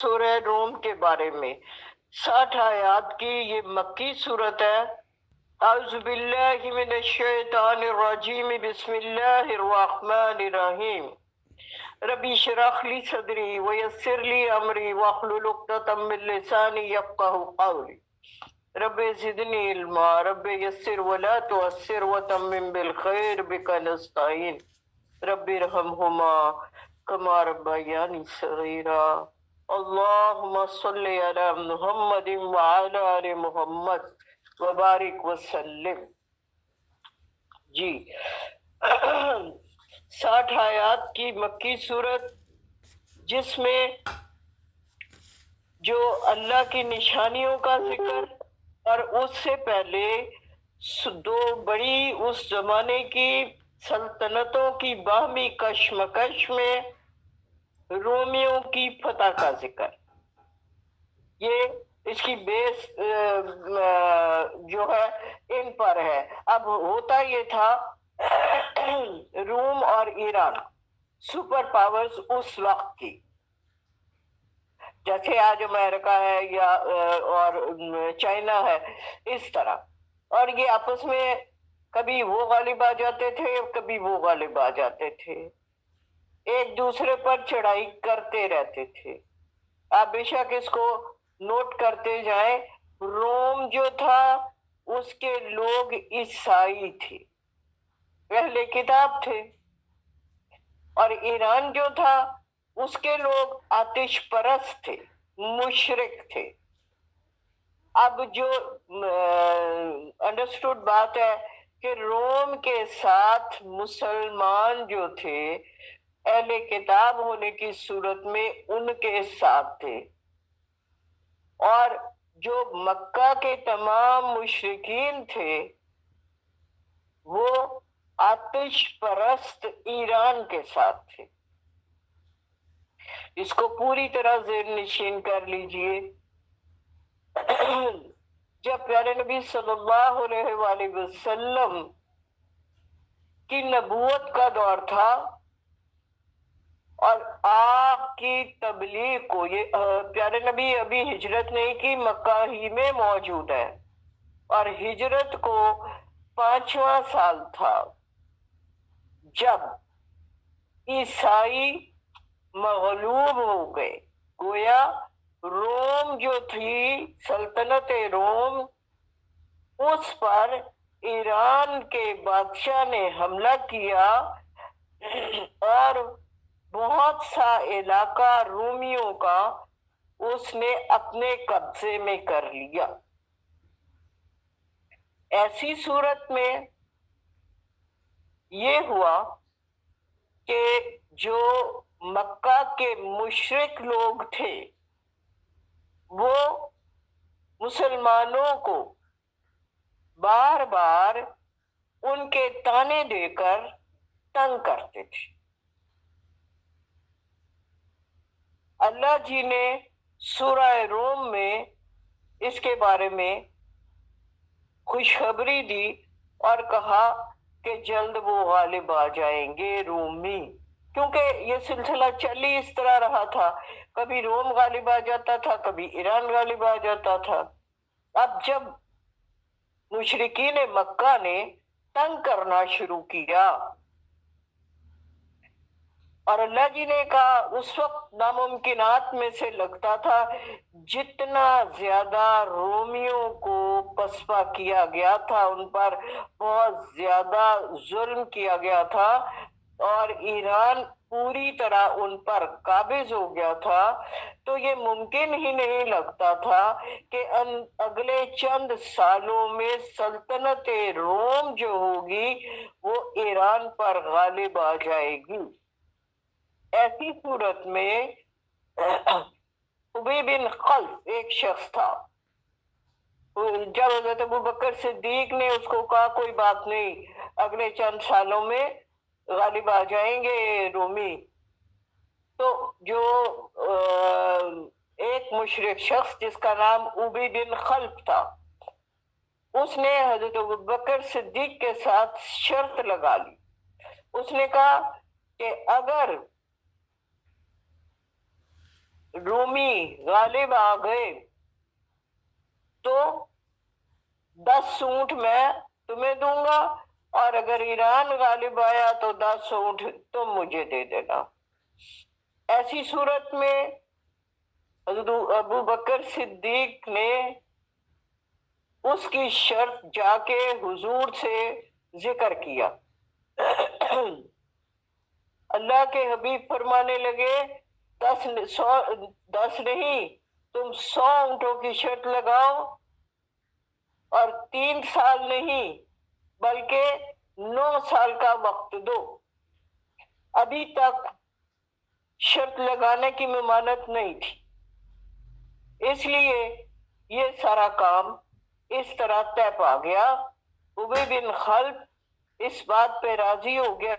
سورہ روم کے بارے میں 60 آیات کی یہ مکی صورت ہے۔ اعوذ باللہ من الشیطان الرجیم، بسم اللہ الرحمن الرحیم۔ ربی اشرح لی صدری ویسر لی امری واحلل عقدۃ من لسانی یفقہوا قولی۔ رب زدنی علما، رب یسر ولا تعسر وتمم بالخیر بک نستعین، رب ارحمہما کما ربیانی صغیرا۔ اللہم صلی علی محمد وعلی آل محمد وبارک وسلم۔ جی 60 آیات کی مکی صورت، جس میں جو اللہ کی نشانیوں کا ذکر اور اس سے پہلے دو بڑی اس زمانے کی سلطنتوں کی باہمی کشمکش میں رومیوں کی فتح کا ذکر۔ یہ اس کی بیس جو ہے ان پر ہے۔ اب ہوتا یہ تھا روم اور ایران سپر پاورز اس وقت کی، جیسے آج امریکہ ہے یا اور چائنا ہے، اس طرح، اور یہ آپس میں کبھی وہ غالب آ جاتے تھے، کبھی وہ غالب آ جاتے تھے، ایک دوسرے پر چڑھائی کرتے رہتے تھے۔ آپ بے شک اس کو نوٹ کرتے جائیں، روم جو تھا اس کے لوگ عیسائی تھے، اہل کتاب تھے، اور ایران جو تھا اس کے لوگ آتش پرست تھے، مشرک تھے۔ اب جو انڈرسٹوڈ بات ہے کہ روم کے ساتھ مسلمان جو تھے اہل کتاب ہونے کی صورت میں ان کے ساتھ تھے، اور جو مکہ کے تمام مشرکین تھے وہ آتش پرست ایران کے ساتھ تھے۔ اس کو پوری طرح ذہن نشین کر لیجئے۔ جب پیارے نبی صلی اللہ علیہ وآلہ وسلم کی نبوت کا دور تھا اور آپ کی تبلیغ کو، یہ پیارے نبی ابھی ہجرت نہیں کی، مکہ ہی میں موجود ہے، اور ہجرت کو 5واں سال تھا جب عیسائی مغلوب ہو گئے۔ گویا روم جو تھی، سلطنت روم، اس پر ایران کے بادشاہ نے حملہ کیا اور بہت سا علاقہ رومیوں کا اس نے اپنے قبضے میں کر لیا۔ ایسی صورت میں یہ ہوا کہ جو مکہ کے مشرک لوگ تھے وہ مسلمانوں کو بار بار ان کے طعنے دے کر تنگ کرتے تھے۔ اللہ جی نے سورہ روم میں اس کے بارے میں خوشخبری دی اور کہا کہ جلد وہ غالب آ جائیں گے رومی، کیونکہ یہ سلسلہ چل ہی اس طرح رہا تھا، کبھی روم غالب آ جاتا تھا، کبھی ایران غالب آ جاتا تھا۔ اب جب مشرکین مکہ نے تنگ کرنا شروع کیا اور اللہ جی نے کہا، اس وقت ناممکنات میں سے لگتا تھا جتنا زیادہ رومیوں کو پسپا کیا گیا تھا، ان پر بہت زیادہ ظلم کیا گیا تھا اور ایران پوری طرح ان پر قابض ہو گیا تھا، تو یہ ممکن ہی نہیں لگتا تھا کہ اگلے چند سالوں میں سلطنت روم جو ہوگی وہ ایران پر غالب آ جائے گی۔ ایسی صورت میں ابی بن خلف ایک شخص تھا، جب حضرت ابوبکر صدیق نے اس کو کہا کوئی بات نہیں، اگلے چند سالوں میں غالب آ جائیں گے رومی، تو جو ایک مشرک شخص جس کا نام ابی بن خلف تھا، اس نے حضرت ابوبکر صدیق کے ساتھ شرط لگا لی۔ اس نے کہا کہ اگر رومی غالب آ گئے تو 10 اونٹ میں تمہیں دوں گا، اور اگر ایران غالب آیا تو 10 اونٹ تم مجھے دے دینا۔ ایسی صورت میں حضرت ابو بکر صدیق نے اس کی شرط جا کے حضور سے ذکر کیا۔ اللہ کے حبیب فرمانے لگے 10 نہیں، تم 100 اونٹوں کی شرط لگاؤ، اور 3 سال نہیں بلکہ 9 سال کا وقت دو۔ ابھی تک شرط لگانے کی ممانعت نہیں تھی، اس لیے یہ سارا کام اس طرح طے پا گیا۔ ابی بن خلف اس بات پہ راضی ہو گیا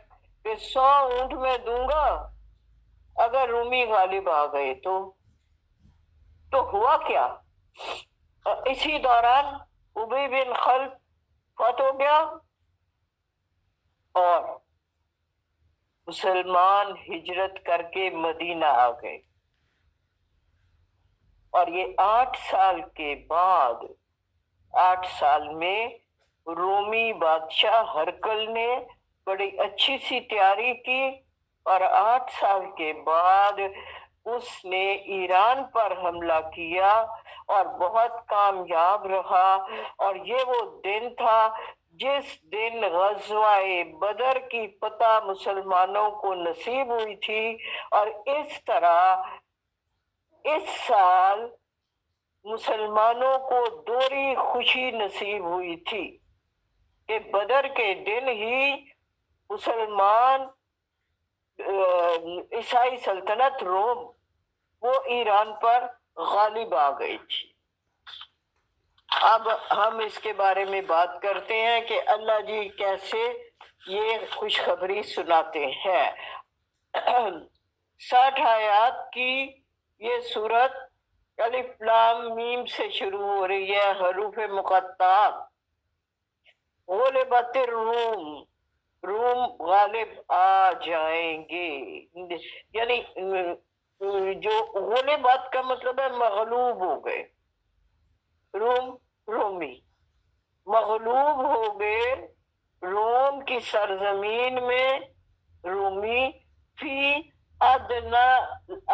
کہ 100 اونٹ میں دوں گا اگر رومی غالب آ گئے تو ہوا کیا؟ اسی دوران ابی بن خلف فوت ہو گیا اور مسلمان ہجرت کر کے مدینہ آ گئے، اور یہ 8 سال کے بعد 8 سال میں رومی بادشاہ ہرقل نے بڑی اچھی سی تیاری کی، اور 8 سال کے بعد اس نے ایران پر حملہ کیا اور بہت کامیاب رہا۔ اور یہ وہ دن تھا جس دن غزوہ بدر کی فتح مسلمانوں کو نصیب ہوئی تھی، اور اس طرح اس سال مسلمانوں کو دوہری خوشی نصیب ہوئی تھی کہ بدر کے دن ہی مسلمان عیسائی سلطنت روم وہ ایران پر غالب آ گئی تھی۔ اب ہم اس کے بارے میں بات کرتے ہیں کہ اللہ جی کیسے یہ خوشخبری سناتے ہیں۔ 60 آیات کی یہ سورت الف لام میم سے شروع ہو رہی ہے، حروف مقطعات۔ غلبت الروم، روم غالب آ جائیں گے، یعنی جو غلبت کا مطلب ہے مغلوب ہو گئے، رومی مغلوب ہو گئے روم کی سرزمین میں، رومی فی ادنا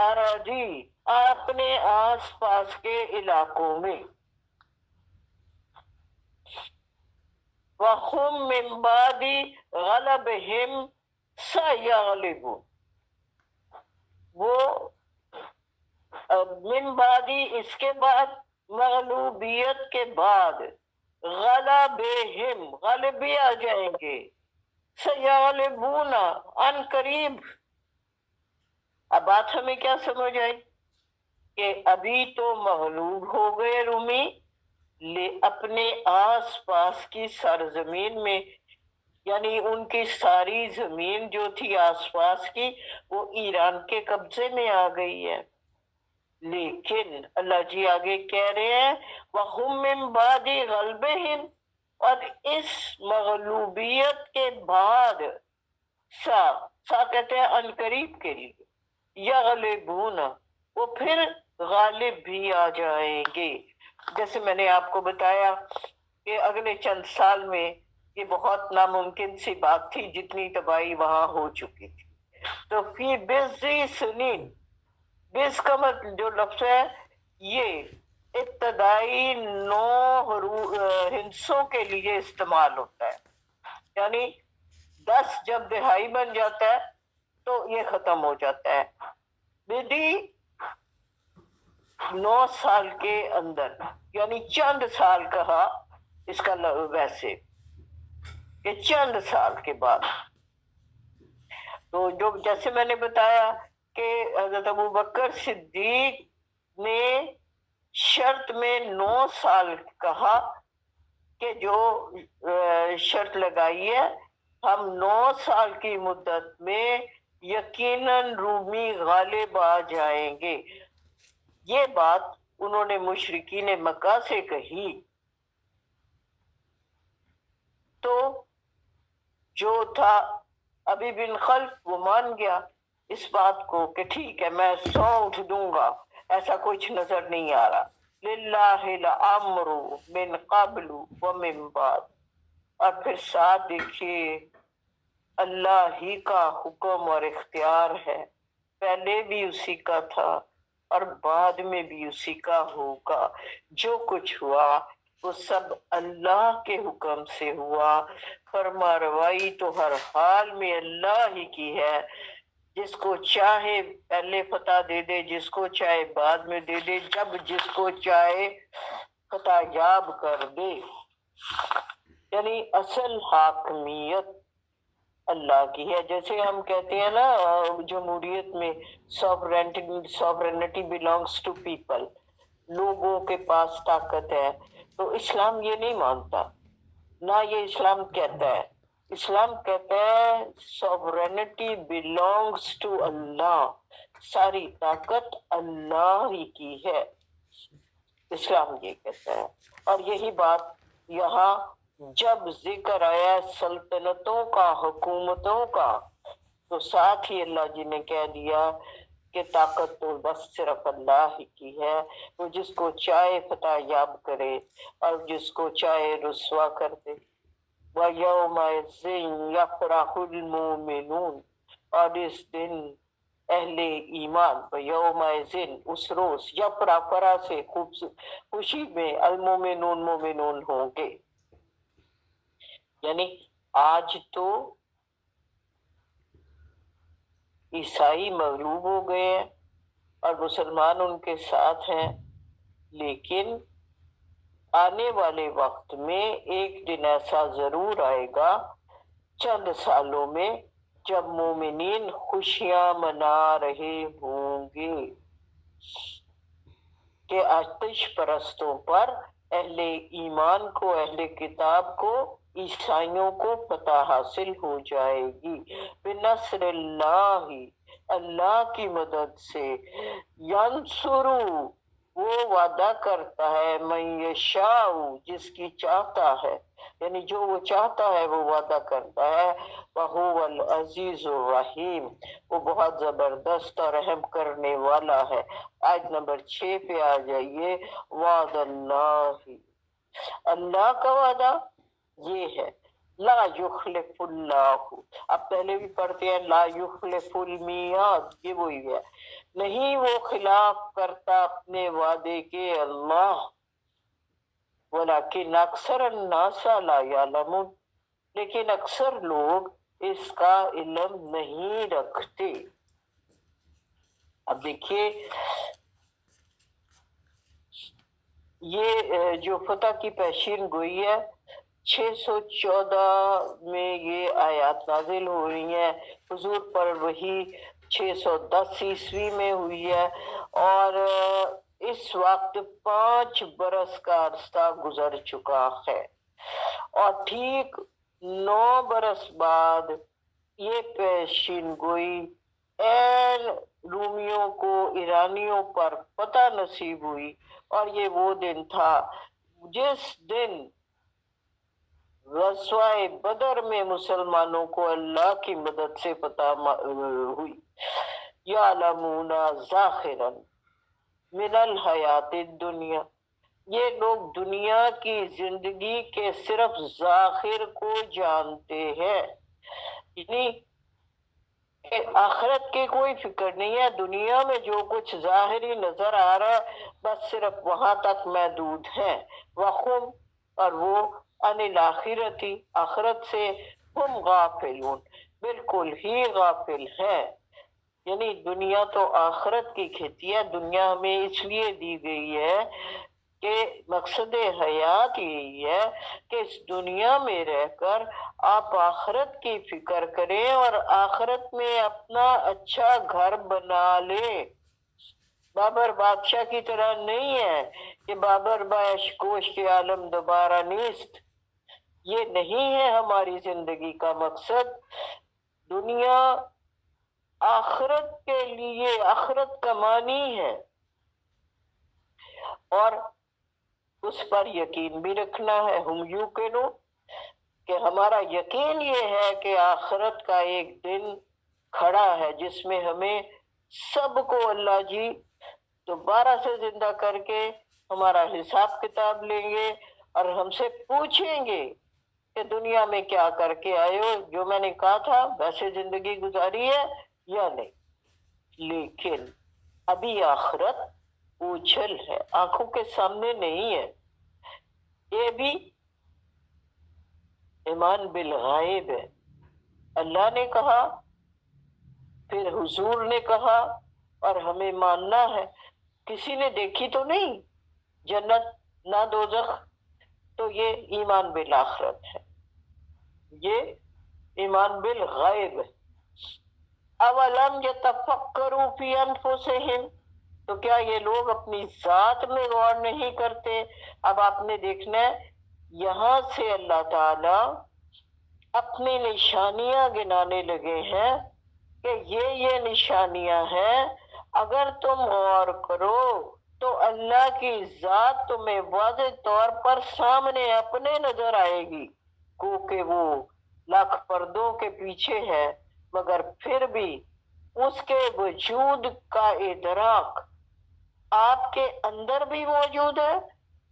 اراضی، اپنے آس پاس کے علاقوں میں، وَهُمْ مِنْ بَعْدِ غَلَبِهِمْ سَيَغْلِبُونَ، وہ من بعدی اس کے بعد، مغلوبیت کے بعد، غلبہم غالب بھی آ جائیں گے، سیغلبون ان قریب۔ اب بات ہمیں کیا سمجھ آئی کہ ابھی تو مغلوب ہو گئے رومی، اپنے آس پاس کی سرزمین میں، یعنی ان کی ساری زمین جو تھی آس پاس کی وہ ایران کے قبضے میں آ گئی ہے۔ لیکن اللہ جی آگے کہہ رہے ہیں وَهُمْ مِنْ بَعْدِ غَلْبِهِمْ، اور اس مغلوبیت کے بعد، سا کہتے ہیں انقریب کے لیے، یغلبون، وہ پھر غالب بھی آ جائیں گے۔ جیسے میں نے آپ کو بتایا کہ اگلے چند سال میں یہ بہت ناممکن سی بات تھی جتنی تباہی وہاں ہو چکی تھی۔ تو فی بضع سنین، بز کا جو لفظ ہے یہ ابتدائی 9 ہندسوں کے لیے استعمال ہوتا ہے، یعنی 10 جب دہائی بن جاتا ہے تو یہ ختم ہو جاتا ہے۔ بدی 9 سال کے اندر، یعنی چند سال کہا اس کا ویسے کہ چند سال کے بعد۔ تو جو جیسے میں نے بتایا کہ حضرت ابو بکر صدیق نے شرط میں 9 سال کہا کہ جو شرط لگائی ہے ہم 9 سال کی مدت میں یقیناً رومی غالب آ جائیں گے۔ یہ بات انہوں نے مشرکین مکہ سے کہی تو جو تھا ابی بن خلف وہ مان گیا اس بات کو کہ ٹھیک ہے میں 100 اونٹ دوں گا، ایسا کچھ نظر نہیں آ رہا. للہ الامر من قبل ومن بعد. اور پھر ساتھ دیکھیے اللہ ہی کا حکم اور اختیار ہے، پہلے بھی اسی کا تھا اور بعد میں بھی اسی کا ہوگا. جو کچھ ہوا وہ سب اللہ کے حکم سے ہوا. فرما روائی تو ہر حال میں اللہ ہی کی ہے، جس کو چاہے پہلے فتح دے دے، جس کو چاہے بعد میں دے دے، جب جس کو چاہے فتح یاب کر دے. یعنی اصل حاکمیت اللہ کی ہے. جیسے ہم کہتے ہیں نا جمہوریت میں sovereignty belongs to people، لوگوں کے پاس طاقت ہے. تو اسلام یہ نہیں مانتا، نہ یہ اسلام کہتا ہے. اسلام کہتا ہے sovereignty belongs to اللہ، ساری طاقت اللہ ہی کی ہے. اسلام یہ کہتا ہے. اور یہی بات یہاں جب ذکر آیا سلطنتوں کا، حکومتوں کا، تو ساتھ ہی اللہ جی نے کہہ دیا کہ طاقت تو بس صرف اللہ ہی کی ہے. وہ جس کو چاہے فتح یاب کرے اور جس کو چاہے رسوا کر دے. وَيَوْمَئِذٍ يَفْرَحُ الْمُؤْمِنُونَ، اور اس دن اہل ایمان، وَيَوْمَئِذٍ اس روز، یفرح سے خوشی میں، المومنون مومنون ہوں گے. یعنی آج تو عیسائی مغلوب ہو گئے ہیں اور مسلمان ان کے ساتھ ہیں، لیکن آنے والے وقت میں ایک دن ایسا ضرور آئے گا چند سالوں میں جب مومنین خوشیاں منا رہے ہوں گے کہ آتش پرستوں پر، اہل ایمان کو، اہل کتاب کو، عیسائیوں کو فتح حاصل ہو جائے گی. بنصر اللہ، اللہ کی مدد سے. ینصرو، وہ وعدہ کرتا ہے، من یشاء، جس کی چاہتا ہے، یعنی جو وہ چاہتا ہے وہ وعدہ کرتا ہے. وَهُوَ الْعَزِيزُ الرَّحِيمُ، وہ بہت زبردست اور رحم کرنے والا ہے. آیت نمبر 6 پہ آ جائیے. وعد اللہ، اللہ کا وعدہ یہ ہے، لا یخلف اللہ. اب پہلے بھی پڑھتے ہیں لا یخلف المیعاد، یہ وہی ہے، نہیں وہ خلاف کرتا اپنے وعدے کے اللہ. ولیکن اکثر الناس لا یعلمون، لیکن اکثر لوگ اس کا علم نہیں رکھتے. اب دیکھیے یہ جو فتح کی پیشین گوئی ہے 614 میں یہ آیات نازل ہو رہی ہیں. حضور پر وہی 610 عیسوی میں ہوئی ہے، اور اس وقت 5 برس کا عرصہ گزر چکا ہے. اور ٹھیک 9 برس بعد یہ پیشین گوئی این رومیوں کو، ایرانیوں پر فتح نصیب ہوئی. اور یہ وہ دن تھا جس دن غزوہ بدر میں مسلمانوں کو اللہ کی مدد سے فتح ہوئی. یعلمون ظاہرا من الحیات الدنیا، یہ لوگ دنیا کی زندگی کے صرف ظاہر کو جانتے ہیں، یعنی کہ آخرت کی کوئی فکر نہیں ہے. دنیا میں جو کچھ ظاہری نظر آ رہا ہے بس صرف وہاں تک محدود ہے. وَخُمْ، اور وہ عن الآخرت، آخرت سے، ہم غافلون، بالکل ہی غافل ہے. یعنی دنیا تو آخرت کی کھیتی ہے. دنیا ہمیں اس لیے دی گئی ہے کہ مقصد حیات یہی ہے کہ اس دنیا میں رہ کر آپ آخرت کی فکر کریں اور آخرت میں اپنا اچھا گھر بنا لیں. بابر بادشاہ کی طرح نہیں ہے کہ بابر باش کوش کے عالم دوبارہ نیست. یہ نہیں ہے ہماری زندگی کا مقصد. دنیا آخرت کے لیے، آخرت کمانی ہے، اور اس پر یقین بھی رکھنا ہے. ہم یوقنون، کہ ہمارا یقین یہ ہے کہ آخرت کا ایک دن کھڑا ہے جس میں ہمیں سب کو اللہ جی دوبارہ سے زندہ کر کے ہمارا حساب کتاب لیں گے اور ہم سے پوچھیں گے کہ دنیا میں کیا کر کے آئے ہو، جو میں نے کہا تھا ویسے زندگی گزاری ہے یا نہیں۔ لیکن ابھی آخرت اوجھل ہے، آنکھوں کے سامنے نہیں ہے۔ یہ بھی ایمان بالغیب ہے۔ اللہ نے کہا، پھر حضور نے کہا، اور ہمیں ماننا ہے۔ کسی نے دیکھی تو نہیں جنت نہ دوزخ، تو یہ ایمان بالآخرت ہے، یہ ایمان بالغیب ہے۔ اولم یتفکروا فی انفسہم، تو کیا یہ لوگ اپنی ذات میں غور نہیں کرتے؟ اب آپ نے دیکھنا ہے یہاں سے اللہ تعالی اپنی نشانیاں گنانے لگے ہیں کہ یہ نشانیاں ہیں، اگر تم غور کرو تو اللہ کی ذات تمہیں واضح طور پر سامنے اپنے نظر آئے گی، گو کہ وہ لاکھ پردوں کے پیچھے ہے، مگر پھر بھی اس کے وجود کا ادراک آپ کے اندر بھی موجود ہے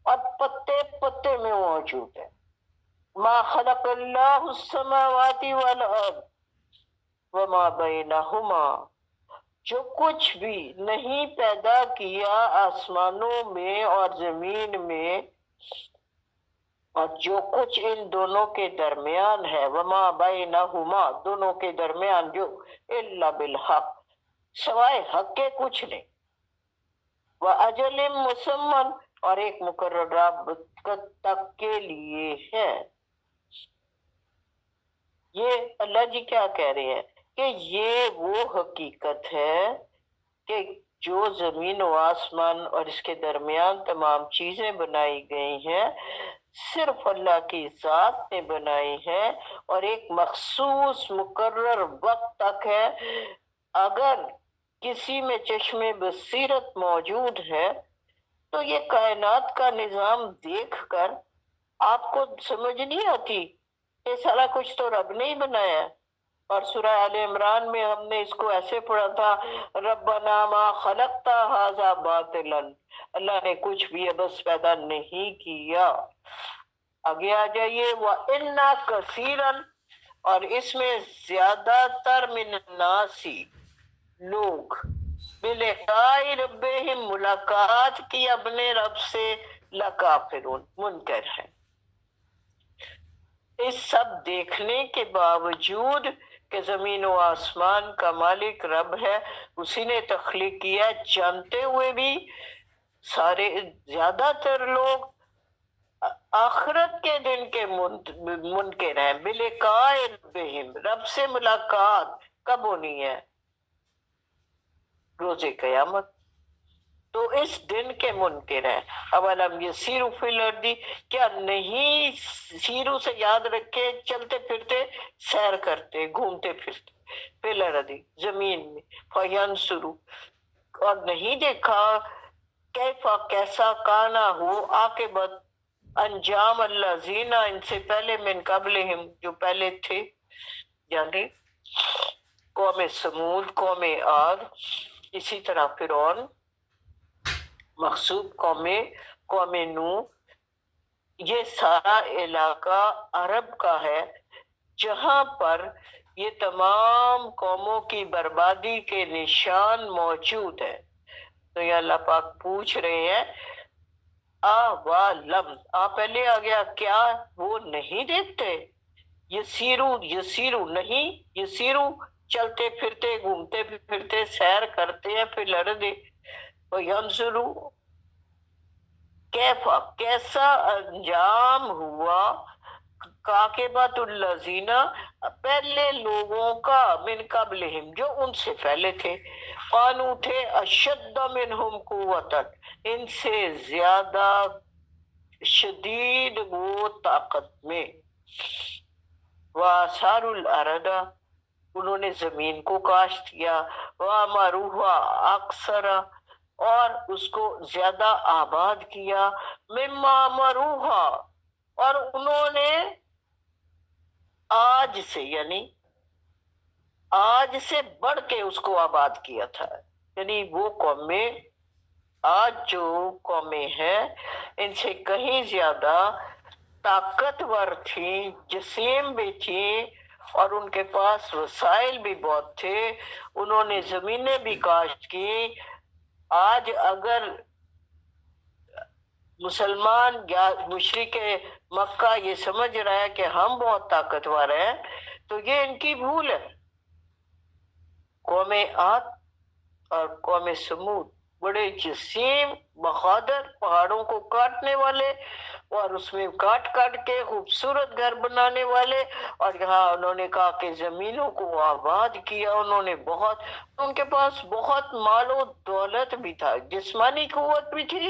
اور پتے پتے میں موجود ہے۔ ما خلق اللہ السماوات والارض وما بینہما، جو کچھ بھی نہیں پیدا کیا آسمانوں میں اور زمین میں اور جو کچھ ان دونوں کے درمیان ہے، وما بینہما، دونوں کے درمیان جو، الا بالحق، سوائے حق کے کچھ نہیں، وَأَجَلٍ مُّسَمًّى، اور ایک مقررہ وقت تک کے لیے ہے۔ یہ اللہ جی کیا کہہ رہے ہیں کہ یہ وہ حقیقت ہے کہ جو زمین و آسمان اور اس کے درمیان تمام چیزیں بنائی گئی ہیں صرف اللہ کی ذات نے بنائی ہے، اور ایک مخصوص مقرر وقت تک ہے۔ اگر کسی میں چشم بصیرت موجود ہے تو یہ کائنات کا نظام دیکھ کر آپ کو سمجھ نہیں آتی یہ سارا کچھ تو رب نے ہی بنایا ہے۔ اور سورہ آل عمران میں ہم نے اس کو ایسے پڑھا تھا، ربنا ما خلقت ھذا باطلا، اللہ نے کچھ بھی عبث پیدا نہیں کیا۔ آگے آ جائیے، وَإِنَّا كَثِيرًا، اور اس میں زیادہ تر من الناس، لوگ، بلقاء ربہم، ملاقات کی اپنے رب سے، لکافرون، منکر ہیں۔ اس سب دیکھنے کے باوجود کہ زمین و آسمان کا مالک رب ہے، اسی نے تخلیق کیا، جانتے ہوئے بھی سارے زیادہ تر لوگ آخرت کے دن کے منکر ہیں۔ بلقاء ربہم، رب سے ملاقات کب ہونی ہے؟ روز قیامت۔ تو اس دن کے منکر ہیں۔ اولم یسیروا فی الارض، کیا نہیں، سیرو سے یاد رکھے چلتے پھرتے، سیر کرتے، گھومتے پھرتے، فی الارض، زمین میں، فینظروا، اور نہیں دیکھا کیفا، کیسا، کانا ہو، عاقبت، انجام، الذین، ان سے پہلے، من قبلہم، جو پہلے تھے، یعنی قوم سمود، قوم عاد، اسی طرح فرعون، مخصوب قوم نوح، یہ سارا علاقہ عرب کا ہے جہاں پر یہ تمام قوموں کی بربادی کے نشان موجود ہیں۔ تو یہ اللہ پاک پوچھ رہے ہیں، اولم، پہلے آ گیا، کیا وہ نہیں دیکھتے؟ یسیرو نہیں، یسیرو چلتے پھرتے، گھومتے پھرتے، سیر کرتے ہیں، پھر لڑ وَيَنْظُرُوا کیفا، کیسا انجام ہوا، عاقبۃ الذین، پہلے لوگوں کا، من قبلہم، جو ان سے پہلے تھے، قانو تھے، اشد منہم قوۃ، ان سے زیادہ شدید وہ طاقت میں، وآثاروا الارض، انہوں نے زمین کو کاشت کیا، وَعَمَرُوهَا أَكْثَرَ، اور اس کو زیادہ آباد کیا، مما عمروها، اور انہوں نے آج سے، یعنی آج سے بڑھ کے اس کو آباد کیا تھا، یعنی وہ قومیں آج جو قومیں ہیں ان سے کہیں زیادہ طاقتور تھیں، جسیم بھی تھیں، اور ان کے پاس وسائل بھی بہت تھے، انہوں نے زمینیں بھی کاشت کی۔ آج اگر مسلمان یا مشرک مکہ یہ سمجھ رہا ہے کہ ہم بہت طاقتور ہیں تو یہ ان کی بھول ہے۔ قوم عاد اور قوم سمود بڑے جسیم، بہادر، پہاڑوں کو کاٹنے والے اور اس میں کاٹ کاٹ کے خوبصورت گھر بنانے والے، اور یہاں انہوں نے کہا کہ زمینوں کو آباد کیا انہوں نے بہت، ان کے پاس بہت مال و دولت بھی تھا، جسمانی قوت بھی تھی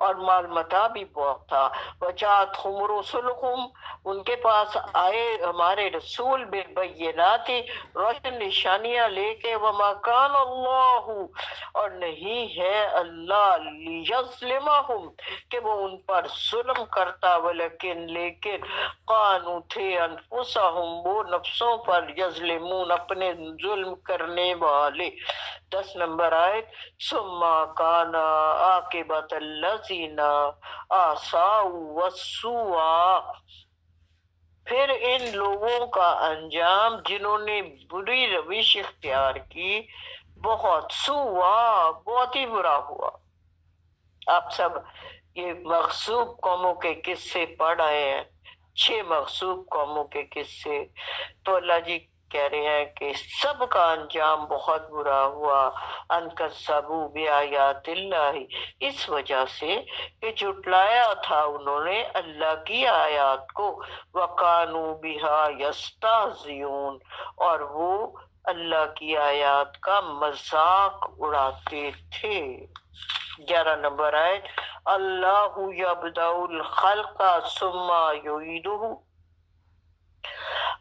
اور مال متاع بھی بہت تھا۔ وَجَاءَتْهُمْ رُسُلُهُمْ، ان کے پاس آئے ہمارے رسول بالبینات، روشن نشانیاں لے کے، وَمَا كَانَ اللَّهُ، اور نہیں ہے اللہ، لِيَظْلِمَهُمْ، کہ وہ ان پر ظلم کرتا، لیکن قانو تھے انفسہم، وہ نفسوں پر، یظلمون، اپنے ظلم کرنے والے۔ 10 نمبر آیت، ثم کان عاقبۃ الذین آساؤا والسوء، پھر ان لوگوں کا انجام جنہوں نے بری روش اختیار کی، بہت سوا، بہت ہی برا ہوا۔ آپ سب یہ مغصوب قوموں کے قصے پڑھ رہے ہیں، 6 مغصوب قوموں کے قصے، تو اللہ جی کہہ رہے ہیں کہ سب کا انجام بہت برا ہوا۔ انکذبوا بآیات اللہ، اس وجہ سے کہ جھٹلایا تھا انہوں نے اللہ کی آیات کو، وَقَانُوا بِهَا يَسْتَهْزِئُونَ، اور وہ اللہ کی آیات کا مذاق اڑاتے تھے۔ 11 نمبر آئے، اللہ یبدأ الخلق ثم یعیدہ،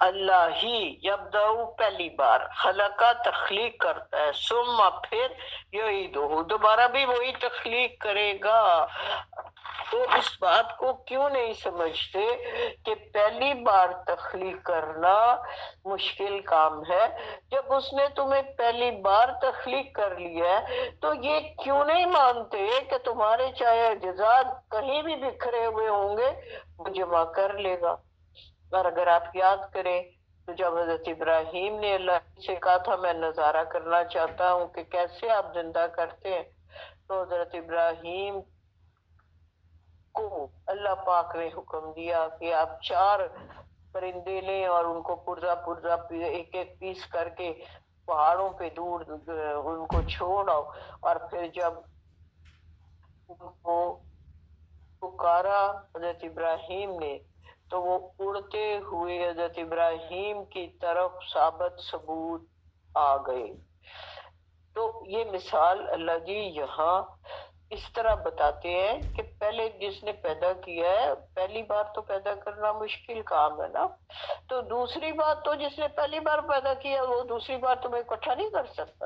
اللہ ہی یبدأ پہلی بار، خلق تخلیق کرتا ہے، ثم پھر یعیدہ دوبارہ بھی وہی تخلیق کرے گا۔ تو اس بات کو کیوں نہیں سمجھتے کہ پہلی بار تخلیق کرنا مشکل کام ہے؟ جب اس نے تمہیں پہلی بار تخلیق کر لیا ہے تو یہ کیوں نہیں مانتے کہ تمہارے چاہے اجزاء کہیں بھی بکھرے ہوئے ہوں گے وہ جمع کر لے گا۔ اور اگر آپ یاد کریں تو جب حضرت ابراہیم نے اللہ سے کہا تھا میں نظارہ کرنا چاہتا ہوں کہ کیسے آپ زندہ کرتے ہیں، تو حضرت ابراہیم کو اللہ پاک نے حکم دیا کہ آپ 4 پرندے لیں اور ان کو پرزا پرزا ایک ایک پیس کر کے پہاڑوں پہ دور ان کو چھوڑو، اور پھر جب ان کو پکارا حضرت ابراہیم نے تو وہ اڑتے ہوئے حضرت ابراہیم کی طرف ثابت ثبوت آ گئے۔ تو یہ مثال اللہ جی یہاں اس طرح بتاتے ہیں کہ پہلے جس نے پیدا کیا ہے، پہلی بار تو پیدا کرنا مشکل کام ہے نا، تو دوسری بات تو جس نے پہلی بار پیدا کیا وہ دوسری بار تمہیں اکٹھا نہیں کر سکتا۔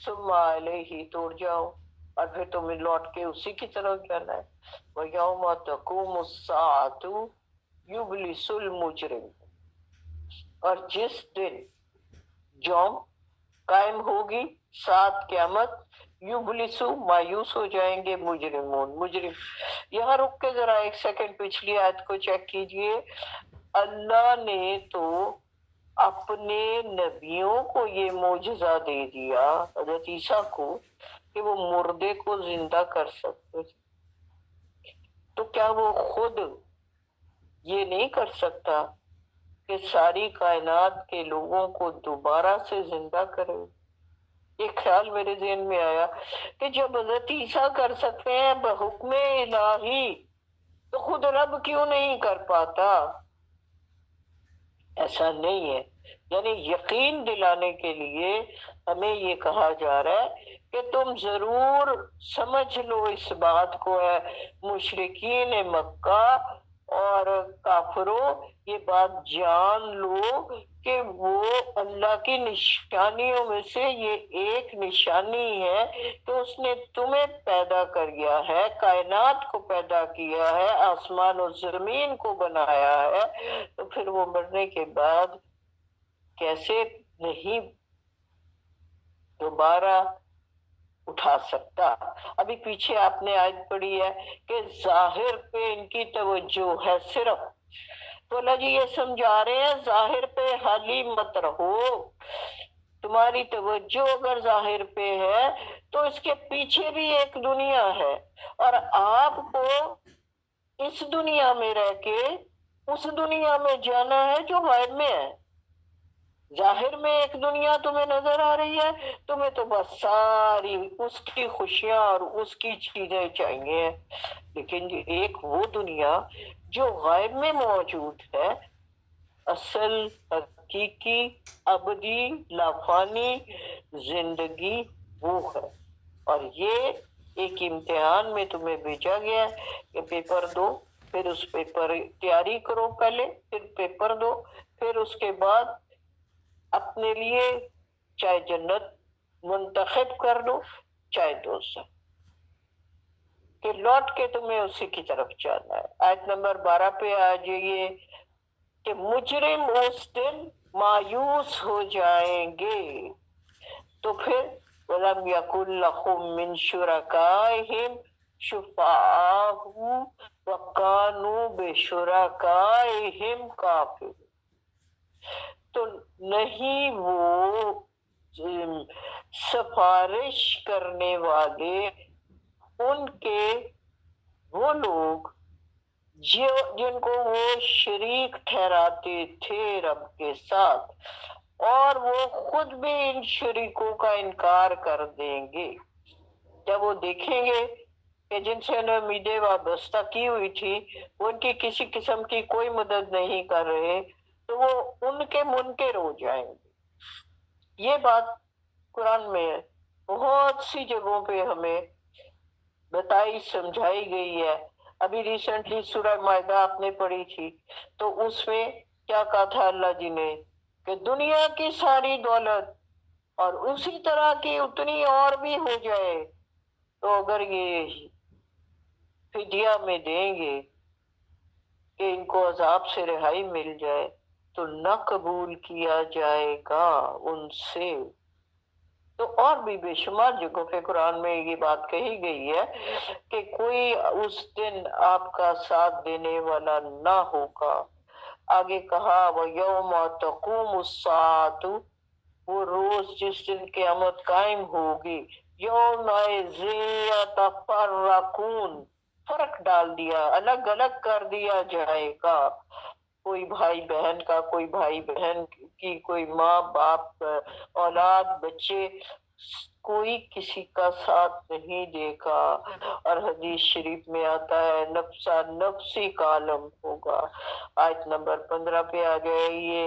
ثم الیہ ترجعون، اور پھر تمہیں لوٹ کے اسی کی طرف جانا ہے۔ وَيَوْمَ تَقُومُ السَّاعَةُ يُبْلِسُ الْمُجْرِمُونَ، اور جس دن یوم قائم ہوگی ساتھ قیامت، یبلسو مایوس ہو جائیں گے مجرمون، مجرم۔ یہاں رک کے ذرا ایک سیکنڈ پچھلی آیت کو چیک کیجئے۔ اللہ نے تو اپنے نبیوں کو یہ معجزہ دے دیا، حضرت عیسیٰ کو، کہ وہ مردے کو زندہ کر سکتے، تو کیا وہ خود یہ نہیں کر سکتا کہ ساری کائنات کے لوگوں کو دوبارہ سے زندہ کرے؟ ایک خیال میرے ذہن میں آیا کہ جب حضرت عیسیٰ کر سکتے ہیں بحکم الہی تو خود رب کیوں نہیں کر پاتا؟ ایسا نہیں ہے، یعنی یقین دلانے کے لیے ہمیں یہ کہا جا رہا ہے کہ تم ضرور سمجھ لو اس بات کو، ہے مشرکین مکہ اور کافروں، یہ بات جان لو کہ وہ اللہ کی نشانیوں میں سے یہ ایک نشانی ہے کہ اس نے تمہیں پیدا کیا ہے، کائنات کو پیدا کیا ہے، آسمان و زمین کو بنایا ہے، تو پھر وہ مرنے کے بعد کیسے نہیں دوبارہ اٹھا سکتا۔ ابھی پیچھے آپ نے آیت پڑھی ہے کہ ظاہر پہ ان کی توجہ ہے صرف، تو اللہ جی یہ سمجھا رہے ہیں ظاہر پہ حالی مت رہو، تمہاری توجہ اگر ظاہر پہ ہے تو اس کے پیچھے بھی ایک دنیا ہے، اور آپ کو اس دنیا میں رہ کے اس دنیا میں جانا ہے جو غائب میں ہے۔ ظاہر میں ایک دنیا تمہیں نظر آ رہی ہے، تمہیں تو بس ساری اس کی خوشیاں اور اس کی چیزیں چاہیے، لیکن ایک وہ دنیا جو غائب میں موجود ہے، اصل حقیقی ابدی لافانی زندگی وہ ہے۔ اور یہ ایک امتحان میں تمہیں بھیجا گیا ہے کہ پیپر دو، پھر اس پیپر تیاری کرو، پہلے پھر پیپر دو، پھر اس کے بعد اپنے لیے چاہے جنت منتخب کر لو چاہے دوزخ، کہ لوٹ کے تمہیں اسی کی طرف جانا ہے۔ آیت نمبر 12 پہ آ جائیے کہ مجرم اس دن مایوس ہو جائیں گے، تو پھر وَلَمْ يَكُنْ لَهُم مِّن شُرَكَائِهِمْ شُفَعَاءُ وَكَانُوا بِشُرَكَائِهِمْ كَافِرِينَ، تو نہیں وہ سفارش کرنے والے ان کے وہ لوگ جن کو وہ شریک ٹھہراتے تھے رب کے ساتھ، اور وہ خود بھی ان شریکوں کا انکار کر دیں گے جب وہ دیکھیں گے کہ جن سے انہیں امیدیں وابستہ کی ہوئی تھی وہ ان کی کسی قسم کی کوئی مدد نہیں کر رہے، تو وہ ان کے منکر ہو جائیں گے۔ یہ بات قرآن میں بہت سی جگہوں پہ ہمیں بتائی سمجھائی گئی ہے۔ ابھی ریسنٹلی سورہ مائدہ آپ نے پڑھی تھی، تو اس میں کیا کہا تھا اللہ جی نے کہ دنیا کی ساری دولت اور اسی طرح کی اتنی اور بھی ہو جائے تو اگر یہ فدیہ میں دیں گے کہ ان کو عذاب سے رہائی مل جائے تو نہ قبول کیا جائے گا ان سے۔ تو اور بھی بے شمار جگہوں پہ قرآن میں یہ بات کہی گئی ہے کہ کوئی اس دن آپ کا ساتھ دینے والا نہ ہوگا۔ آگے کہا وَيَوْمَ تَقُومُ السَّاعَةُ، وہ روز جس دن قیامت قائم ہوگی، يَوْمَئِذٍ يَتَفَرَّقُونَ، فرق ڈال دیا، الگ الگ کر دیا جائے گا، کوئی بھائی بہن کا، کوئی بھائی بہن کی، کوئی ماں باپ، اولاد بچے، کوئی کسی کا ساتھ نہیں دے گا۔ اور حدیث شریف میں آتا ہے نفسا نفسی کا عالم ہوگا۔ آیت نمبر 15 پہ آ جائیے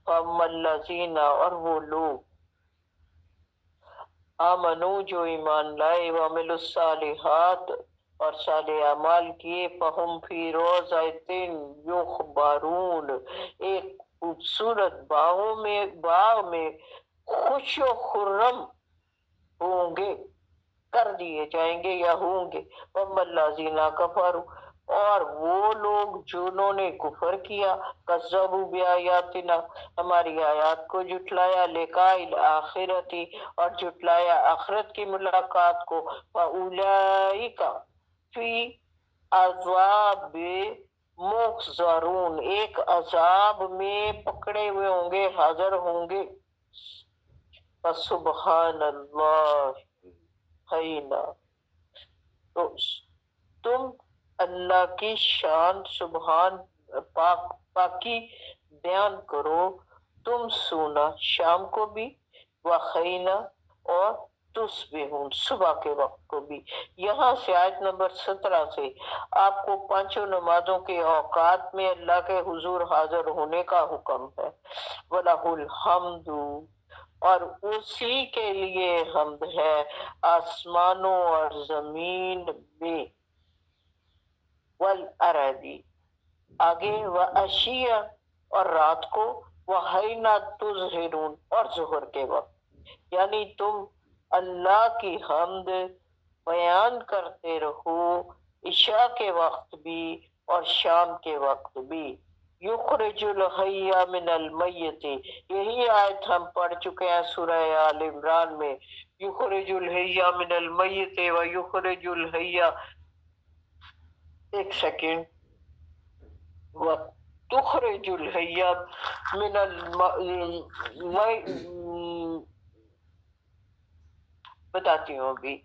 فَأَمَّا الَّذِينَ، اور وہ لوگ آمنو جو ایمان لائے، وَعَمِلُوا الصَّالِحَاتِ اور صالح اعمال کیے، فَهُمْ فِي رَوْضَةٍ يُحْبَرُونَ، ایک خوبصورت باغ میں خوش و خرم ہوں گے، کر دیے جائیں گے یا ہوں گے۔ وَأَمَّا الَّذِينَ كَفَرُوا، اور وہ لوگ جنہوں نے کفر کیا، کذبوا بآیاتنا، ہماری آیات کو جھٹلایا، لقاء الآخرۃ، اور جھٹلایا آخرت کی ملاقات کو، فَأُولَئِکَ فی عذاب محضرون، ایک عذاب میں پکڑے ہوئے ہوں گے، حاضر ہوں گے۔ فسبحان اللہ حینا، تو تم اللہ کی شان سبحان پاکی بیان کرو، تم سونا شام کو بھی، وخینا اور تصبحون صبح کے وقت کو بھی۔ یہاں سے آیت نمبر 17 سے آپ کو پانچوں نمازوں کے اوقات میں اللہ کے حضور حاضر ہونے کا حکم ہے۔ وَلَهُ الْحَمْدُ، اور اسی کے لیے حمد ہے آسمانوں اور زمین میں، والارض، آگے وعشیا، اور رات کو، وحین تظہرون، اور ظہر کے وقت، یعنی تم اللہ کی حمد بیان کرتے رہو عشاء کے وقت بھی اور شام کے وقت بھی۔ یخرج الحی من المیت، یہی آیت ہم پڑھ چکے ہیں سورہ آل عمران میں، یخرج الحی من المیت و یخرج الحی، ایک سیکنڈ، و تخرج الحی من بتاتی ہوں ابھی،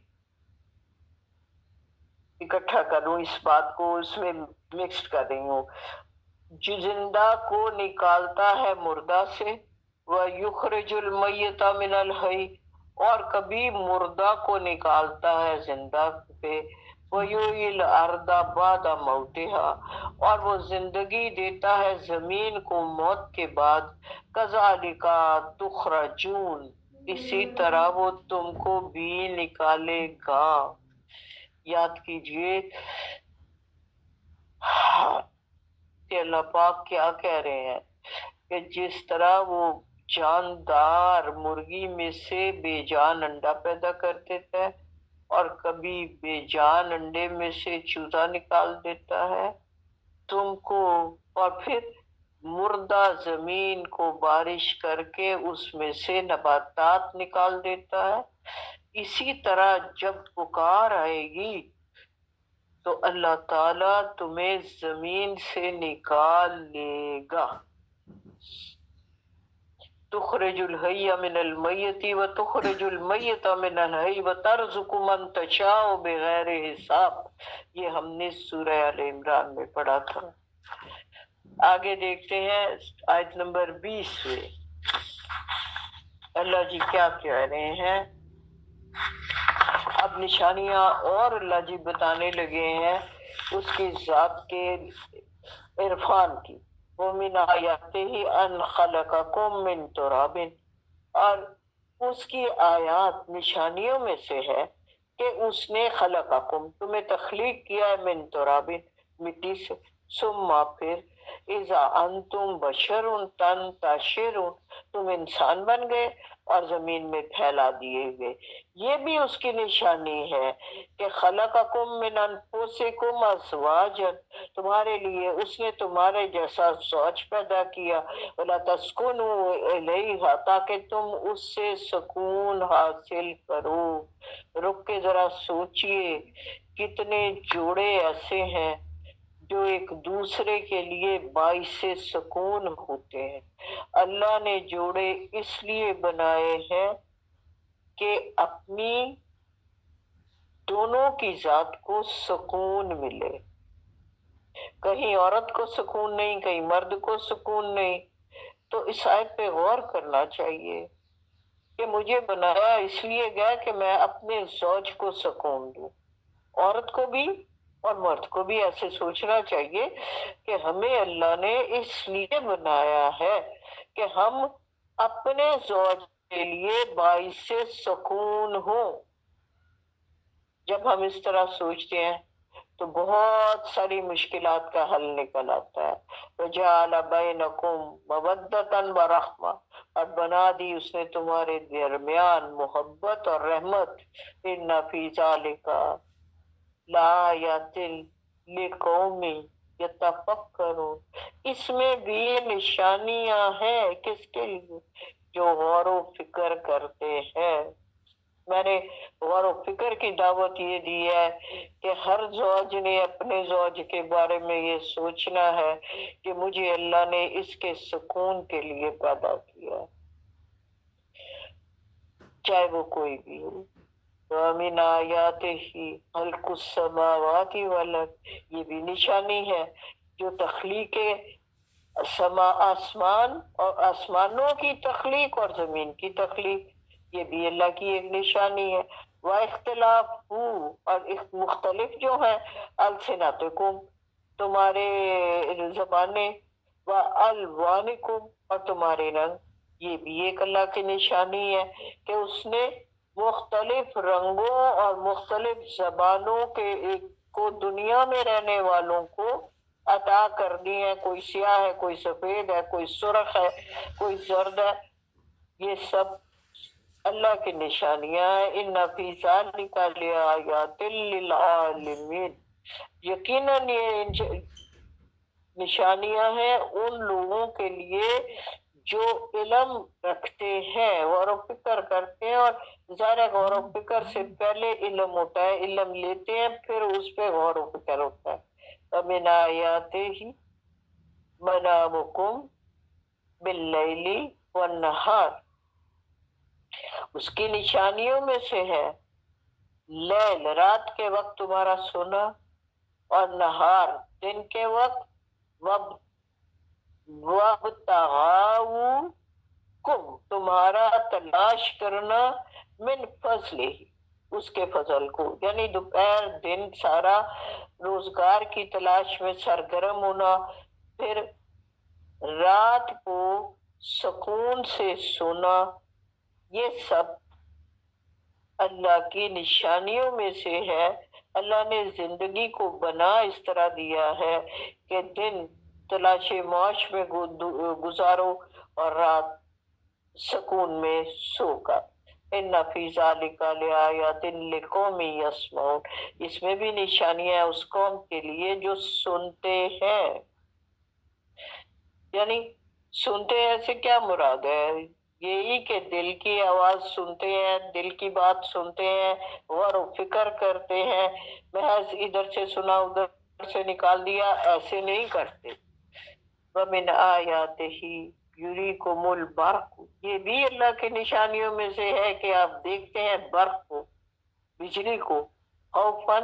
اکٹھا کروں اس بات کو، اس میں مکسڈ کر رہی ہوں۔ جو زندہ کو نکالتا ہے مردہ سے، وَيُخْرِجُ الْمَيِّتَ مِنَ الْحَيِّ، اور کبھی مردہ کو نکالتا ہے زندہ پہ، وَيُحْيِي الْأَرْضَ بَعْدَ مَوْتِهَا، اور وہ زندگی دیتا ہے زمین کو موت کے بعد، كَذَلِكَ تُخْرَجُونَ، اسی طرح وہ تم کو بھی نکالے گا۔ یاد کیجئے کہ اللہ پاک کیا کہہ رہے ہیں، کہ جس طرح وہ جاندار مرغی میں سے بے جان انڈا پیدا کر دیتا ہے اور کبھی بے جان انڈے میں سے چوزا نکال دیتا ہے تم کو، اور پھر مردہ زمین کو بارش کر کے اس میں سے نباتات نکال دیتا ہے، اسی طرح جب پکار آئے گی تو اللہ تعالیٰ تمہیں زمین سے نکال لے گا۔ تخرج الحی من المیت و تخرج المیت من الحی و ترزق من تشاء بغیر حساب، یہ ہم نے سورہ آل عمران میں پڑھا تھا۔ آگے دیکھتے ہیں آیت نمبر 20 میں اللہ جی کیا کہہ رہے ہیں۔ اب نشانیاں اور اللہ جی بتانے لگے ہیں اس کی ذات کے عرفان کی۔ وَمِنْ آیَاتِهِ أَنْ خَلَقَكُم مِّن تُرَابٍ، اور اس کی آیات نشانیوں میں سے ہے کہ اس نے خلقکم، تمہیں تخلیق کیا ہے، من تراب، مٹی سے، ثم پھر، اذا انتم بشر تنتشرون، تم انسان بن گئے اور زمین میں پھیلا دیے گئے۔ یہ بھی اس کی نشانی ہے کہ خلقکم من انفسکم ازواجا، تمہارے لیے اس نے تمہارے جیسا زوج پیدا کیا، ولا تسکنوا الیہا، تاکہ تم اس سے سکون حاصل کرو۔ رک کے ذرا سوچئے کتنے جوڑے ایسے ہیں جو ایک دوسرے کے لیے باعث سکون ہوتے ہیں۔ اللہ نے جوڑے اس لیے بنائے ہیں کہ اپنی دونوں کی ذات کو سکون ملے۔ کہیں عورت کو سکون نہیں، کہیں مرد کو سکون نہیں، تو اس آیت پہ غور کرنا چاہیے کہ مجھے بنایا اس لیے گیا کہ میں اپنے زوج کو سکون دوں۔ عورت کو بھی اور مرد کو بھی ایسے سوچنا چاہیے کہ ہمیں اللہ نے اس لیے بنایا ہے کہ ہم اپنے زوج کے لیے باعث سکون ہوں۔ جب ہم اس طرح سوچتے ہیں تو بہت ساری مشکلات کا حل نکل آتا ہے۔ وَجَعَلَ بَيْنَكُمْ مَوَدَّةً وَرَحْمَةً، اور بنا دی اس نے تمہارے درمیان محبت اور رحمت۔ إِنَّ فِي ذَلِكَ لَآیَاتٍ لِقَوْمٍ یتفکرون، اس میں بھی نشانیاں ہیں کس کے لیے؟ جو غور و فکر کرتے ہیں۔ میں نے غور و فکر کی دعوت یہ دی ہے کہ ہر زوج نے اپنے زوج کے بارے میں یہ سوچنا ہے کہ مجھے اللہ نے اس کے سکون کے لیے پیدا کیا، چاہے وہ کوئی بھی ہو۔ وَمِنْ آیَاتِهِ خَلْقُ السَّمَاوَاتِ وَالْأَرْضِ، یہ بھی نشانی ہے جو تخلیق آسمان اور آسمانوں کی تخلیق اور زمین کی تخلیق، یہ بھی اللہ کی ایک نشانی ہے۔ وَاخْتِلَافُ، اور مختلف جو ہیں، أَلْسِنَتِكُمْ، تمہارے زبانیں، وَأَلْوَانِكُمْ، اور تمہارے رنگ، یہ بھی ایک اللہ کی نشانی ہے کہ اس نے مختلف رنگوں اور مختلف زبانوں کے کو دنیا میں رہنے والوں کو عطا کر دی ہے۔ کوئی سیاہ ہے، کوئی سفید ہے، کوئی سرخ ہے، کوئی زرد ہے، یہ سب اللہ کی نشانیاں ہیں۔ ان فی ذلک لآیات للعالمین، یقیناً یہ نشانیاں ہیں ان لوگوں کے لیے جو علم رکھتے ہیں، غور و فکر کرتے ہیں، اور ظاہر غور و فکر سے پہلے علم ہوتا ہے، علم لیتے ہیں پھر اس پہ غور و فکر ہوتا ہے۔ وَمِنْ آیَاتِهِ مَنَامُكُمْ بِاللَّيْلِ وَالنَّهَارِ، اس کی نشانیوں میں سے ہے لیل رات کے وقت تمہارا سونا، اور نہار دن کے وقت، وَابْتَغَاؤُکُم تمہارا تلاش کرنا، من فضل ہی اس کے فضل کو، یعنی دوپہر دن سارا روزگار کی تلاش میں سرگرم ہونا، پھر رات کو سکون سے سونا، یہ سب اللہ کی نشانیوں میں سے ہے۔ اللہ نے زندگی کو بنا اس طرح دیا ہے کہ دن تلاش معاش میں گزارو اور رات سکون میں سو کر۔ ان فی ذلک لآیات لقوم یسمعون، اس میں بھی نشانیاں اس قوم کے لیے جو سنتے ہیں۔ یعنی سنتے ہیں سے کیا مراد ہے؟ یہی کہ دل کی آواز سنتے ہیں، دل کی بات سنتے ہیں، غور و فکر کرتے ہیں، محض ادھر سے سنا ادھر سے نکال دیا، ایسے نہیں کرتے۔ وَمِنْ آیَاتِهِ یُرِیکُمُ الْبَرْقُ، یہ بھی اللہ کی نشانیوں میں سے ہے کہ آپ دیکھتے ہیں برق کو، بجلی کو، خوفاً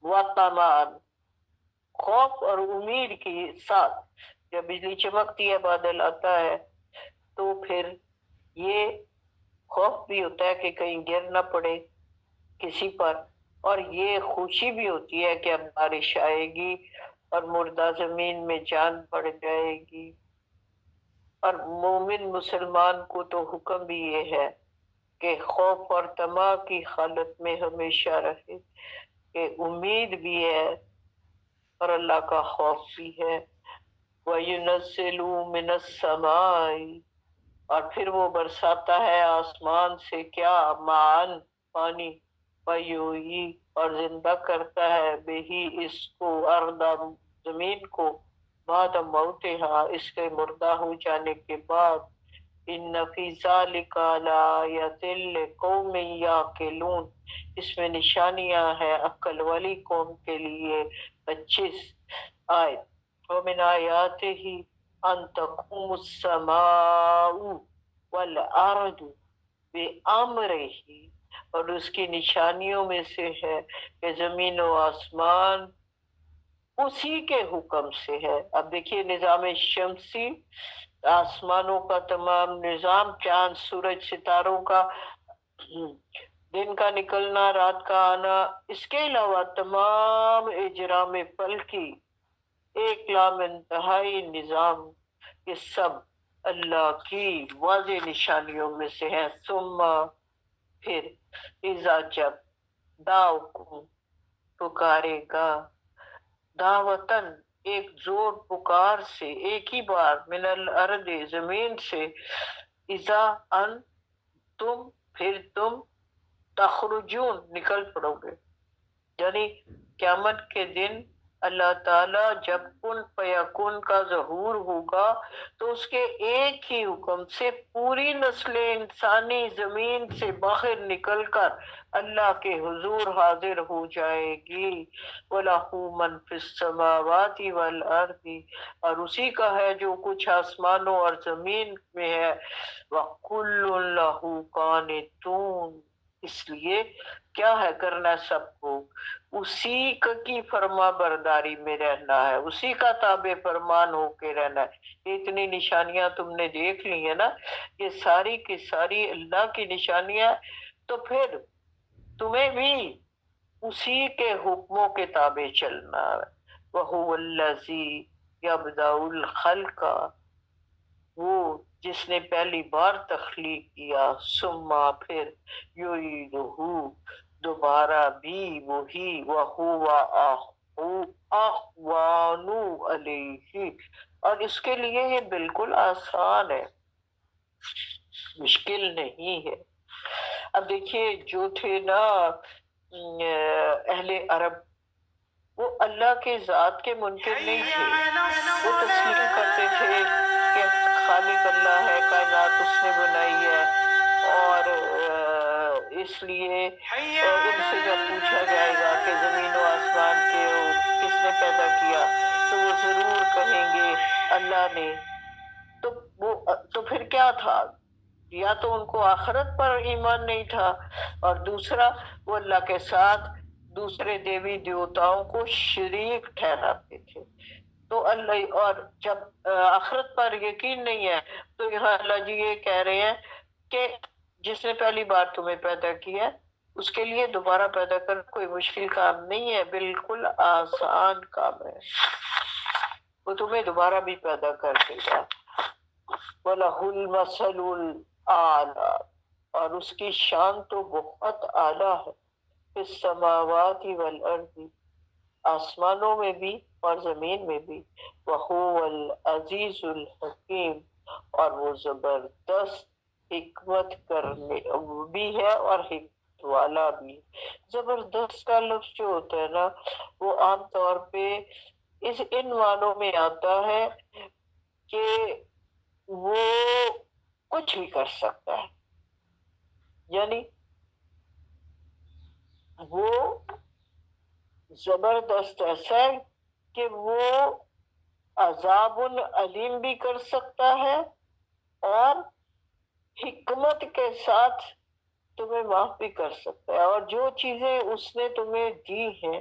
وطمعاً، خوف اور امید کے ساتھ۔ جب بجلی چمکتی ہے بادل آتا ہے تو پھر یہ خوف بھی ہوتا ہے کہ کہیں گر نہ پڑے کسی پر، اور یہ خوشی بھی ہوتی ہے کہ اب بارش آئے گی اور مردہ زمین میں جان پڑ جائے گی۔ اور مومن مسلمان کو تو حکم بھی یہ ہے کہ خوف اور طمع کی حالت میں ہمیشہ رہے، کہ امید بھی ہے اور اللہ کا خوف بھی ہے۔ وَيُنَزِّلُ مِنَ السَّمَاءِ، اور پھر وہ برساتا ہے آسمان سے کیا؟ معاً پانی، وَيُحْيِي، اور زندہ کرتا ہے بہی اس کو، اردا زمین کو، بعد موتہا اس کے مردہ ہو جانے کے بعد۔ ان فی ذلک لآیات لقوم یعقلون، اس میں نشانیاں ہیں عقل والی قوم کے لیے۔ 25 آیت۔ ومن آیاتہ ان تقوم السماء والارض بامرہ، اور اس کی نشانیوں میں سے ہے کہ زمین و آسمان اسی کے حکم سے ہے۔ اب دیکھیے نظام شمسی، آسمانوں کا تمام نظام، چاند سورج ستاروں کا دن کا نکلنا رات کا آنا، اس کے علاوہ تمام اجرام فلکی، ایک لام انتہائی نظام، یہ سب اللہ کی واضح نشانیوں میں سے ہیں۔ ثم پھر اذا جب دعوکم پکارے گا، دعوتن ایک زور پکار سے، ایک ہی بار، من الارض زمین سے، اذا ان تم پھر تم تخرجون نکل پڑو گے، یعنی قیامت کے دن اللہ تعالیٰ جب کن فیکون کا ظہور ہوگا تو اس کے ایک ہی حکم سے پوری نسل انسانی زمین سے باہر نکل کر اللہ کے حضور حاضر ہو جائے گی۔ وَلَهُ مَنْ فِي السَّمَاوَاتِ وَالْأَرْضِ، اور اسی کا ہے جو کچھ آسمانوں اور زمین میں ہے۔ وَكُلٌّ لَهُ قَانِتُونَ، اس لیے کیا ہے کرنا سب کو اسی کی فرما برداری میں رہنا ہے، اسی کا تابع فرمان ہو کے رہنا ہے۔ اتنی نشانیاں تم نے دیکھ لی ہیں نا، یہ ساری کی ساری اللہ کی نشانیاں، تو پھر تمہیں بھی اسی کے حکموں کے تابع چلنا ہے۔ وَهُوَ الَّذِي يَبْدَأُ الْخَلْقَ، وہ جس نے پہلی بار تخلیق کیا، ثم پھر یعیدہ دوبارہ بھی وہی، وَهُوَ أَهْوَنُ عَلَيْهِ، اور اس کے لیے یہ بالکل آسان ہے، مشکل نہیں ہے۔ اب دیکھیے جو تھے نا اہل عرب، وہ اللہ کے ذات کے منکر نہیں تھے، وہ تسلیم کرتے تھے کہ خالق اللہ ہے، کائنات اس نے بنائی ہے، اور اس لیے ان سے جب پوچھا جائے گا کہ زمین و آسمان کے کس نے پیدا کیا تو وہ ضرور کہیں گے اللہ نے۔ تو پھر کیا تھا؟ یا تو ان کو آخرت پر ایمان نہیں تھا، اور دوسرا وہ اللہ کے ساتھ دوسرے دیوی دیوتاؤں کو شریک ٹھہراتے تھے۔ تو اللہ، اور جب آخرت پر یقین نہیں ہے تو یہاں اللہ جی یہ کہہ رہے ہیں کہ جس نے پہلی بار تمہیں پیدا کیا اس کے لیے دوبارہ پیدا کرنا کوئی مشکل کام نہیں ہے، بالکل آسان کام ہے، وہ تمہیں دوبارہ بھی پیدا کر دے گا۔ وَلَهُ الْمَثَلُ الْأَعْلَىٰ، اور اس کی شان تو بہت اعلیٰ ہے، فِي السَّمَاوَاتِ وَالْأَرْضِ، آسمانوں میں بھی اور زمین میں بھی، وَهُوَ الْعَزِيزُ الْحَكِيمُ، اور وہ زبردست حکمت کرنے بھی ہے اور حکمت والا بھی۔ زبردست کا لفظ جو ہوتا ہے نا وہ عام طور پہ ان معنوں میں آتا ہے کہ وہ کچھ بھی کر سکتا ہے، یعنی وہ زبردست ایسا ہے کہ وہ عذاب علیم بھی کر سکتا ہے اور حکمت کے ساتھ تمہیں معاف بھی کر سکتا ہے، اور جو چیزیں اس نے تمہیں دی ہیں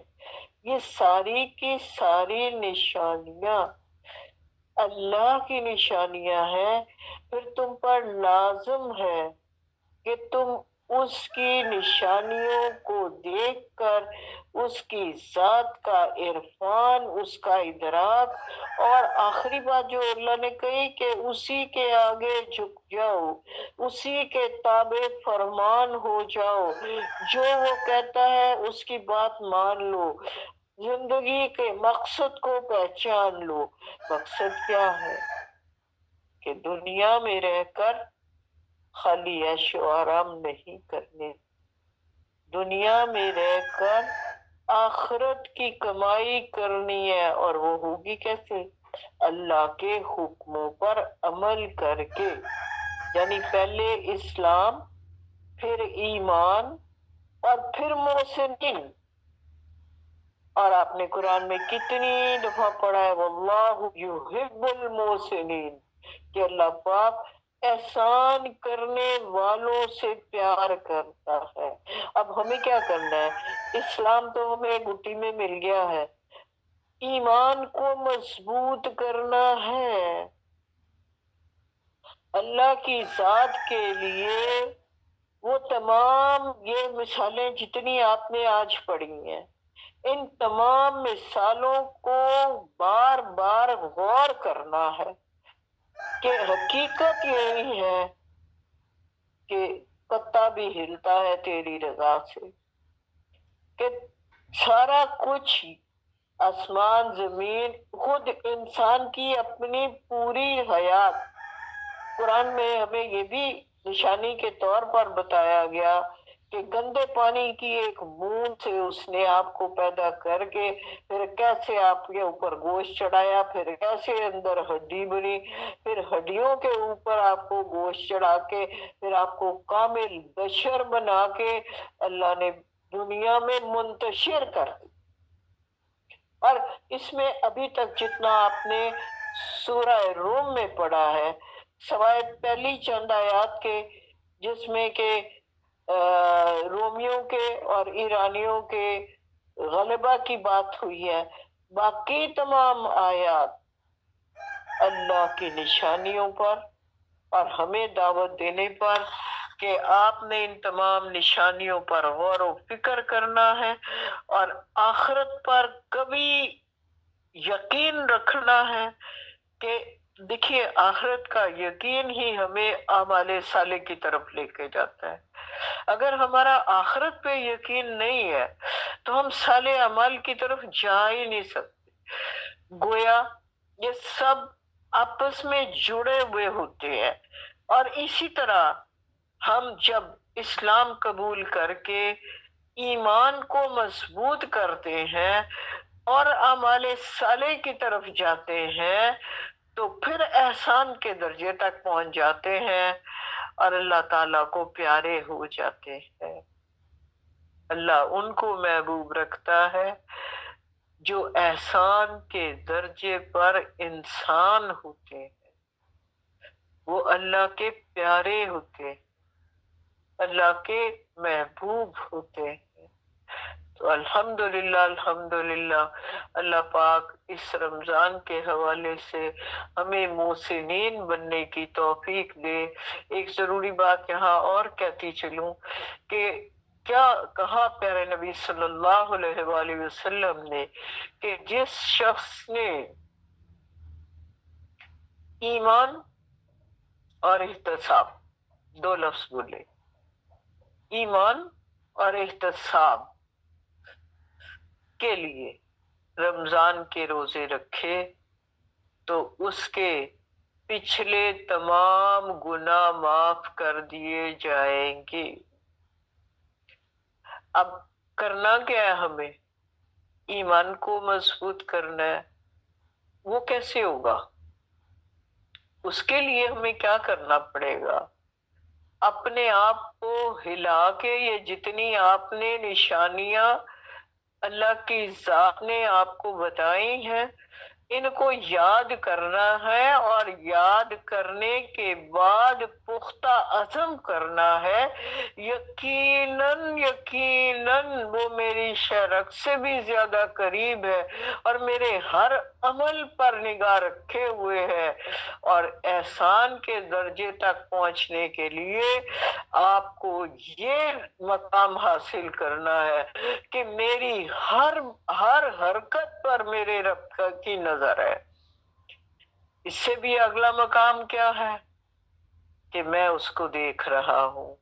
یہ ساری کی ساری نشانیاں اللہ کی نشانیاں ہیں، پھر تم پر لازم ہے کہ تم اس کی نشانیوں کو دیکھ کر اس کی ذات کا عرفان، اس کا ادراک، اور آخری بات جو اللہ نے کہی کہ اسی کے آگے جھک جاؤ، اسی کے تابع فرمان ہو جاؤ، جو وہ کہتا ہے اس کی بات مان لو، زندگی کے مقصد کو پہچان لو۔ مقصد کیا ہے؟ کہ دنیا میں رہ کر خالی عیش و آرام نہیں کرنے، دنیا میں رہ کر آخرت کی کمائی کرنی ہے، اور وہ ہوگی کیسے؟ اللہ کے حکموں پر عمل کر کے، یعنی پہلے اسلام، پھر ایمان، اور پھر محسنین۔ اور آپ نے قرآن میں کتنی دفعہ پڑھا ہے واللہ یحب المحسنین، کہ اللہ پاک احسان کرنے والوں سے پیار کرتا ہے۔ اب ہمیں کیا کرنا ہے؟ اسلام تو ہمیں گٹی میں مل گیا ہے، ایمان کو مضبوط کرنا ہے، اللہ کی ذات کے لیے وہ تمام یہ مثالیں جتنی آپ نے آج پڑھی ہیں، ان تمام مثالوں کو بار بار غور کرنا ہے کہ حقیقت یہی ہے کہ پتا بھی ہلتا ہے تیری رضا سے، کہ سارا کچھ آسمان زمین، خود انسان کی اپنی پوری حیات، قرآن میں ہمیں یہ بھی نشانی کے طور پر بتایا گیا کہ گندے پانی کی ایک بوند سے اس نے آپ کو پیدا کر کے پھر کیسے آپ کے اوپر گوشت چڑھایا، پھر کیسے اندر ہڈی بنی، پھر ہڈیوں کے اوپر آپ کو گوشت چڑھا کے پھر آپ کو کامل بشر بنا کے اللہ نے دنیا میں منتشر کر دی۔ اور اس میں ابھی تک جتنا آپ نے سورہ روم میں پڑھا ہے، سوائے پہلی چند آیات کے جس میں کہ رومیوں کے اور ایرانیوں کے غلبہ کی بات ہوئی ہے، باقی تمام آیات اللہ کی نشانیوں پر اور ہمیں دعوت دینے پر کہ آپ نے ان تمام نشانیوں پر غور و فکر کرنا ہے اور آخرت پر کبھی یقین رکھنا ہے کہ دیکھیے آخرت کا یقین ہی ہمیں اعمال صالح کی طرف لے کے جاتا ہے۔ اگر ہمارا آخرت پہ یقین نہیں ہے تو ہم صالح اعمال کی طرف جا ہی نہیں سکتے۔ گویا یہ سب آپس میں جڑے ہوئے ہوتے ہیں، اور اسی طرح ہم جب اسلام قبول کر کے ایمان کو مضبوط کرتے ہیں اور اعمال صالح کی طرف جاتے ہیں تو پھر احسان کے درجے تک پہنچ جاتے ہیں اور اللہ تعالیٰ کو پیارے ہو جاتے ہیں۔ اللہ ان کو محبوب رکھتا ہے جو احسان کے درجے پر انسان ہوتے ہیں، وہ اللہ کے پیارے ہوتے ہیں، اللہ کے محبوب ہوتے ہیں۔ تو الحمدللہ الحمدللہ اللہ پاک اس رمضان کے حوالے سے ہمیں محسنین بننے کی توفیق دے۔ ایک ضروری بات یہاں اور کہتی چلوں کہ کیا کہا پیارے نبی صلی اللہ علیہ وآلہ وسلم نے کہ جس شخص نے ایمان اور احتساب، دو لفظ بولے، ایمان اور احتساب کے لیے رمضان کے روزے رکھے تو اس کے پچھلے تمام گناہ معاف کر دیے جائیں گے۔ اب کرنا کیا ہے؟ ہمیں ایمان کو مضبوط کرنا ہے۔ وہ کیسے ہوگا؟ اس کے لیے ہمیں کیا کرنا پڑے گا؟ اپنے آپ کو ہلا کے یہ جتنی آپ نے نشانیاں اللہ کی ذات نے آپ کو بتائی ہیں ان کو یاد کرنا ہے، اور یاد کرنے کے بعد پختہ عزم کرنا ہے یقیناً یقیناً وہ میری شرک سے بھی زیادہ قریب ہے اور میرے ہر عمل پر نگاہ رکھے ہوئے ہے، اور احسان کے درجے تک پہنچنے کے لیے آپ کو یہ مقام حاصل کرنا ہے کہ میری ہر حرکت پر میرے رب کی نظر ہے۔ اس سے بھی اگلا مقام کیا ہے کہ میں اس کو دیکھ رہا ہوں۔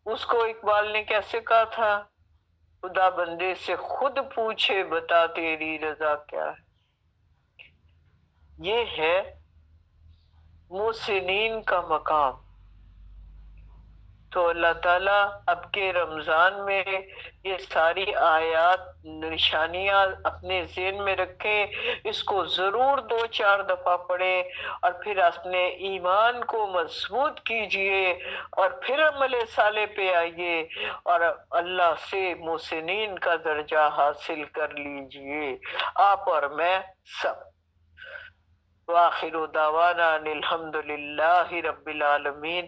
اس کو اقبال نے کیسے کہا تھا؟ خدا بندے سے خود پوچھے بتا تیری رضا کیا ہے۔ یہ ہے محسنین کا مقام۔ تو اللہ تعالیٰ اب کے رمضان میں یہ ساری آیات نشانیاں اپنے ذہن میں رکھیں، اس کو ضرور 2-4 دفعہ پڑھیں اور پھر اپنے ایمان کو مضبوط کیجئے اور پھر عمل صالح پہ آئیے اور اللہ سے محسنین کا درجہ حاصل کر لیجئے، آپ اور میں سب۔ وآخر دعوانا الحمد للہ رب العالمین۔